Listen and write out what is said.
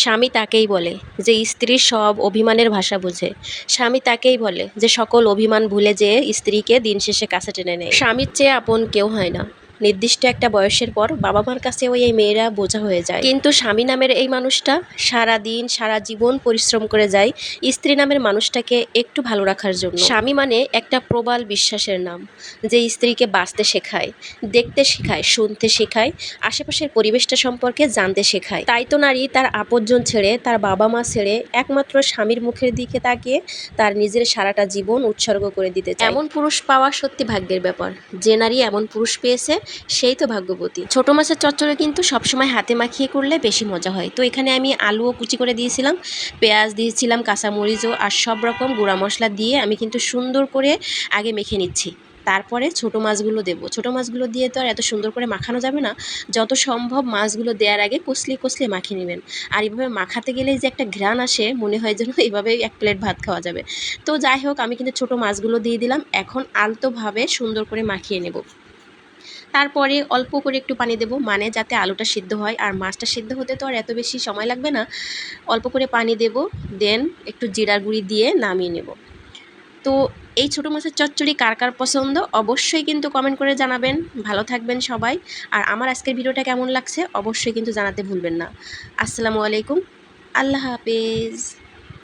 স্বামী তাকেই বলে যে স্ত্রীর সব অভিমানের ভাষা বোঝে। স্বামী তাকেই বলে যে সকল অভিমান ভুলে যেয়ে স্ত্রীকে দিন শেষে কাছে টেনে নেয়। স্বামীর চেয়ে আপন কেউ হয় না। নির্দিষ্ট একটা বয়সের পর বাবা মার কাছেও এই মেয়েরা বোঝা হয়ে যায়, কিন্তু স্বামী নামের এই মানুষটা সারা দিন সারা জীবন পরিশ্রম করে যায় স্ত্রী নামের মানুষটাকে একটু ভালো রাখার জন্য। স্বামী মানে একটা প্রবাল বিশ্বাসের নাম, যে স্ত্রীকে বাঁচতে শেখায়, দেখতে শেখায়, শুনতে শেখায়, আশেপাশের পরিবেশটা সম্পর্কে জানতে শেখায়। তাই তো নারী তার আপনজন ছেড়ে, তার বাবা মা ছেড়ে একমাত্র স্বামীর মুখের দিকে তাকিয়ে তার নিজের সারাটা জীবন উৎসর্গ করে দিতে চায়। এমন পুরুষ পাওয়া সত্যি ভাগ্যের ব্যাপার। যে নারী এমন পুরুষ পেয়েছে সেই তো ভাগ্যবতী। ছোট মাছের চচ্চড়ি কিন্তু সবসময় হাতে মাখিয়ে করলে বেশি মজা হয়। তো এখানে আমি আলুও কুচি করে দিয়েছিলাম, পেঁয়াজ দিয়েছিলাম, কাঁচামরিচও আর সব রকম গুঁড়া মশলা দিয়ে আমি কিন্তু সুন্দর করে আগে মেখে নিচ্ছি। তারপরে ছোট মাছগুলো দেবো। ছোট মাছগুলো দিয়ে তো আর এত সুন্দর করে মাখানো যাবে না, যত সম্ভব মাছগুলো দেওয়ার আগে কষলিয়ে কষলিয়ে মাখিয়ে নেবেন। আর এভাবে মাখাতে গেলেই যে একটা ঘ্রাণ আসে, মনে হয় যেন এভাবেই এক প্লেট ভাত খাওয়া যাবে। তো যাই হোক, আমি কিন্তু ছোট মাছগুলো দিয়ে দিলাম। এখন আলতোভাবে সুন্দর করে মাখিয়ে নেব। তারপরে অল্প করে একটু পানি দেব, মানে যাতে আলুটা সিদ্ধ হয়, আর মাছটা সিদ্ধ হতে তো আর এত বেশি সময় লাগবে না। অল্প করে পানি দেব, দেন একটু জিরার গুঁড়ি দিয়ে নামিয়ে নেব। তো এই ছোটো মাছের চচ্চড়ি কার কার পছন্দ অবশ্যই কিন্তু কমেন্ট করে জানাবেন। ভালো থাকবেন সবাই। আর আমার আজকের ভিডিওটা কেমন লাগছে অবশ্যই কিন্তু জানাতে ভুলবেন না। আসসালামু আলাইকুম, আল্লাহ হাফেজ।